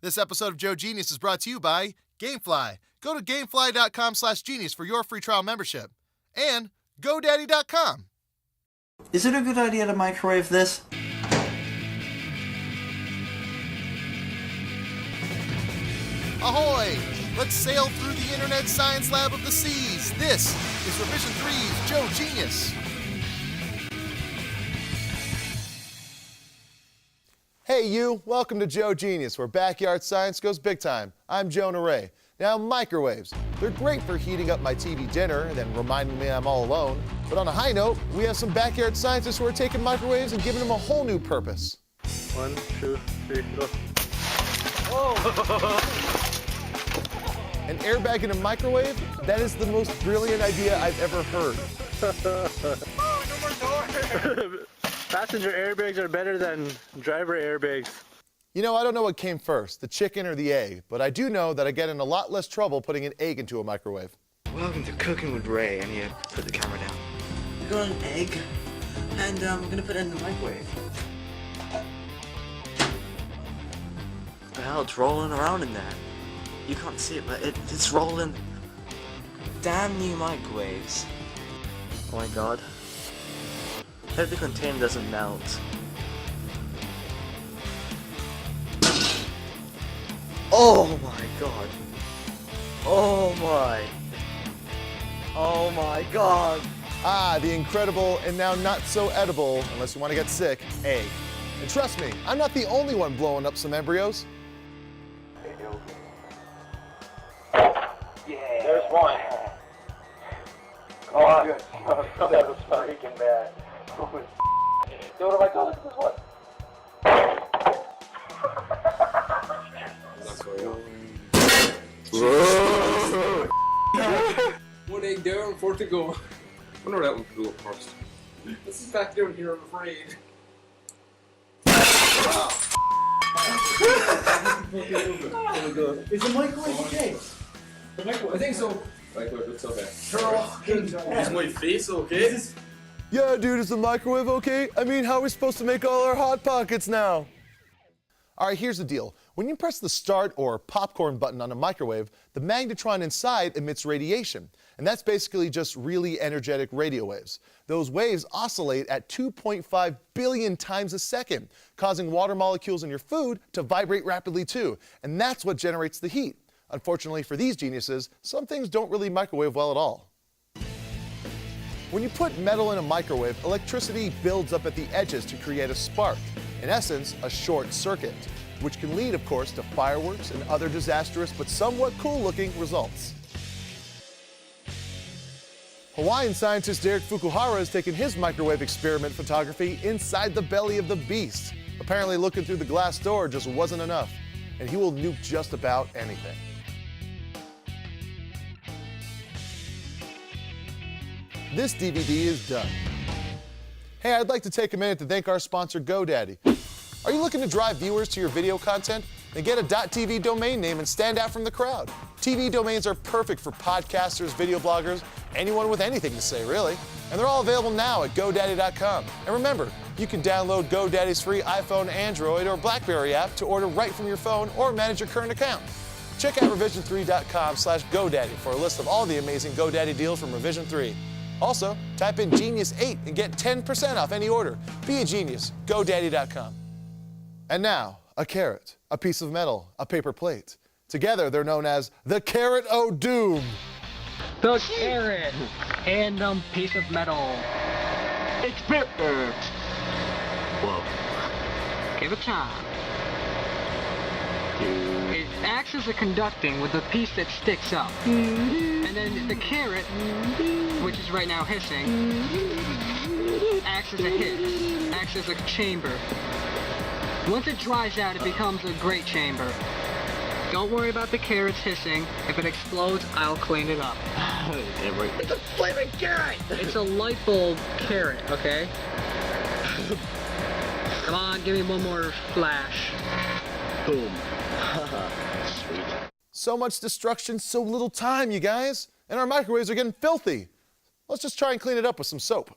This episode of Joe Genius is brought to you by Gamefly. Go to gamefly.com/genius for your free trial membership. And GoDaddy.com. Is it a good idea to microwave this? Ahoy! Let's sail through the internet science lab of the seas. This is Revision 3's Joe Genius. Hey you, welcome to Joe Genius, where backyard science goes big time. I'm Jonah Ray. Now, microwaves. They're great for heating up my TV dinner and then reminding me I'm all alone. But on a high note, we have some backyard scientists who are taking microwaves and giving them a whole new purpose. 1, 2, 3, go. An airbag in a microwave? That is the most brilliant idea I've ever heard. Oh, no more door! Passenger airbags are better than driver airbags. You know, I don't know what came first, the chicken or the egg, but I do know that I get in a lot less trouble putting an egg into a microwave. Welcome to Cooking with Ray. I need to put the camera down. We got an egg, and we're gonna put it in the microwave. What the hell? It's rolling around in there. You can't see it, but it's rolling. Damn new microwaves. Oh my god. I hope the container doesn't melt. Oh my god. Oh my. Oh my god. Ah, the incredible and now not so edible, unless you want to get sick, egg. And trust me, I'm not the only one blowing up some embryos. Yeah. There's one. Oh, good. That was freaking bad. Dude, what am I doing? This is what? One egg down, 4 to go. I wonder where that one flew up first. This is back down here, I'm afraid. Is the microwave okay? I think so. Microwave, it's okay. Is my face okay? Yeah, dude, is the microwave okay? I mean, how are we supposed to make all our Hot Pockets now? All right, here's the deal. When you press the start or popcorn button on a microwave, the magnetron inside emits radiation. And that's basically just really energetic radio waves. Those waves oscillate at 2.5 billion times a second, causing water molecules in your food to vibrate rapidly too. And that's what generates the heat. Unfortunately for these geniuses, some things don't really microwave well at all. When you put metal in a microwave, electricity builds up at the edges to create a spark. In essence, a short circuit, which can lead, of course, to fireworks and other disastrous but somewhat cool-looking results. Hawaiian scientist Derek Fukuhara has taken his microwave experiment photography inside the belly of the beast. Apparently, looking through the glass door just wasn't enough, and he will nuke just about anything. This DVD is done. Hey, I'd like to take a minute to thank our sponsor, GoDaddy. Are you looking to drive viewers to your video content? Then get a .tv domain name and stand out from the crowd. TV domains are perfect for podcasters, video bloggers, anyone with anything to say, really. And they're all available now at GoDaddy.com. And remember, you can download GoDaddy's free iPhone, Android, or BlackBerry app to order right from your phone or manage your current account. Check out revision3.com/GoDaddy for a list of all the amazing GoDaddy deals from Revision 3. Also, type in Genius8 and get 10% off any order. Be a genius. GoDaddy.com. And now, a carrot, a piece of metal, a paper plate. Together, they're known as the Carrot o' Doom. The carrot, random piece of metal. It's paper. Whoa. Give it time. It acts as a conducting with the piece that sticks up. And then the carrot, which is right now hissing, acts as a hiss, acts as a chamber. Once it dries out, it becomes a great chamber. Don't worry about the carrots hissing. If it explodes, I'll clean it up. It's a flaming carrot! It's a light bulb carrot, okay? Come Come on, give me one more flash. Boom. Sweet. So much destruction, so little time, you guys. And our microwaves are getting filthy. Let's just try and clean it up with some soap.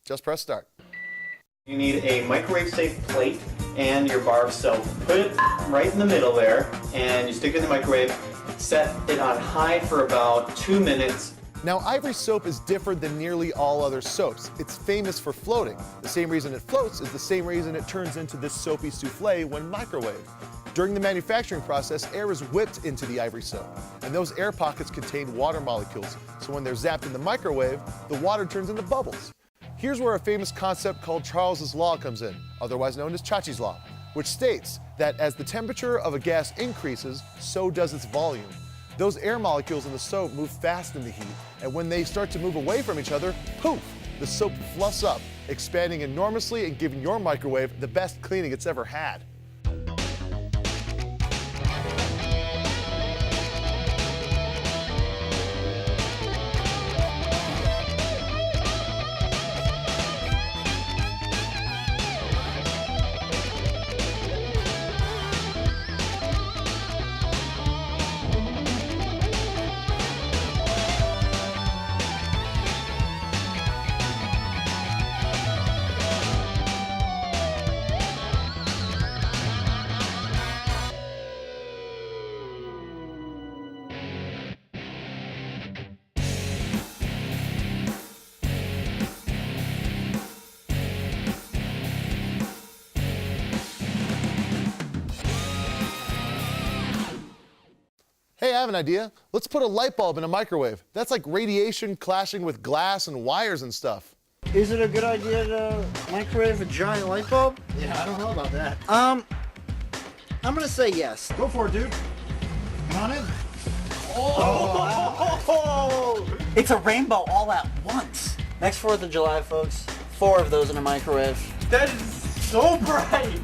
Just press start. You need a microwave-safe plate and your bar of soap. Put it right in the middle there, and you stick it in the microwave. Set it on high for about 2 minutes. Now, Ivory soap is different than nearly all other soaps. It's famous for floating. The same reason it floats is the same reason it turns into this soapy souffle when microwaved. During the manufacturing process, air is whipped into the Ivory soap, and those air pockets contain water molecules. So when they're zapped in the microwave, the water turns into bubbles. Here's where a famous concept called Charles's Law comes in, otherwise known as Chachi's Law, which states that as the temperature of a gas increases, so does its volume. Those air molecules in the soap move fast in the heat, and when they start to move away from each other, poof, the soap fluffs up, expanding enormously and giving your microwave the best cleaning it's ever had. Hey, I have an idea. Let's put a light bulb in a microwave. That's like radiation clashing with glass and wires and stuff. Is it a good idea to microwave a giant light bulb? Yeah, I don't know about that. I'm gonna say yes. Go for it, dude. Come on in. Oh! It's a rainbow all at once. Next 4th of July, folks. 4 of those in a microwave. That is so bright.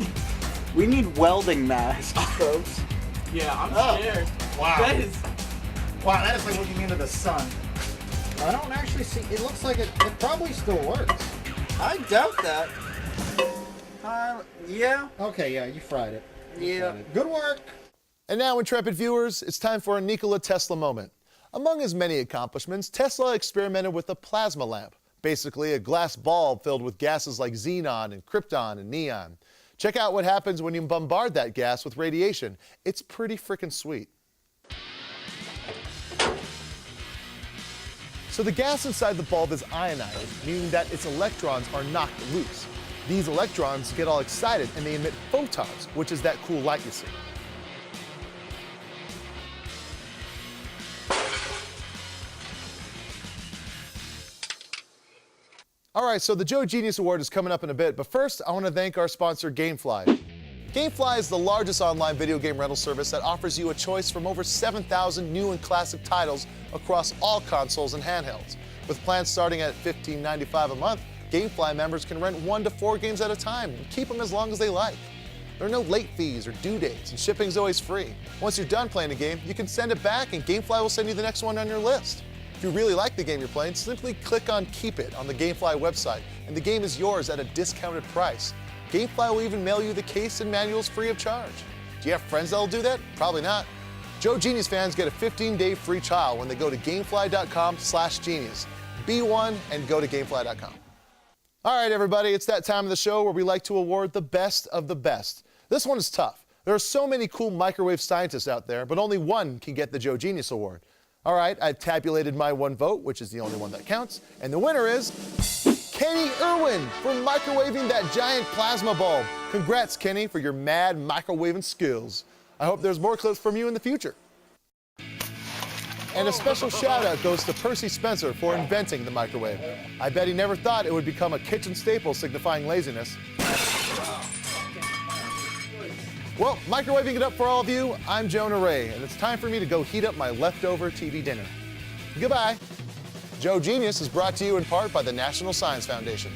We need welding masks, folks. Yeah, I'm scared. Wow. That is. Wow, that is like looking into the sun. I don't actually see. It looks like it probably still works. I doubt that. Yeah. Okay, yeah, you fried it. Yeah. Good work. And now, intrepid viewers, it's time for a Nikola Tesla moment. Among his many accomplishments, Tesla experimented with a plasma lamp, basically a glass bulb filled with gases like xenon and krypton and neon. Check out what happens when you bombard that gas with radiation. It's pretty freaking sweet. So the gas inside the bulb is ionized, meaning that its electrons are knocked loose. These electrons get all excited and they emit photons, which is that cool light you see. All right, so the Joe Genius Award is coming up in a bit, but first I want to thank our sponsor, Gamefly. Gamefly is the largest online video game rental service that offers you a choice from over 7,000 new and classic titles across all consoles and handhelds. With plans starting at $15.95 a month, Gamefly members can rent 1 to 4 games at a time and keep them as long as they like. There are no late fees or due dates, and shipping's always free. Once you're done playing a game, you can send it back and Gamefly will send you the next one on your list. If you really like the game you're playing, simply click on Keep It on the Gamefly website, and the game is yours at a discounted price. Gamefly will even mail you the case and manuals free of charge. Do you have friends that'll do that? Probably not. Joe Genius fans get a 15-day free trial when they go to gamefly.com/genius. Be one and go to gamefly.com. All right, everybody, it's that time of the show where we like to award the best of the best. This one is tough. There are so many cool microwave scientists out there, but only one can get the Joe Genius Award. All right, I've tabulated my one vote, which is the only one that counts, and the winner is Kenny Irwin for microwaving that giant plasma bulb. Congrats, Kenny, for your mad microwaving skills. I hope there's more clips from you in the future. And a special shout out goes to Percy Spencer for inventing the microwave. I bet he never thought it would become a kitchen staple signifying laziness. Well, microwaving it up for all of you, I'm Jonah Ray, and it's time for me to go heat up my leftover TV dinner. Goodbye. Joe Genius is brought to you in part by the National Science Foundation.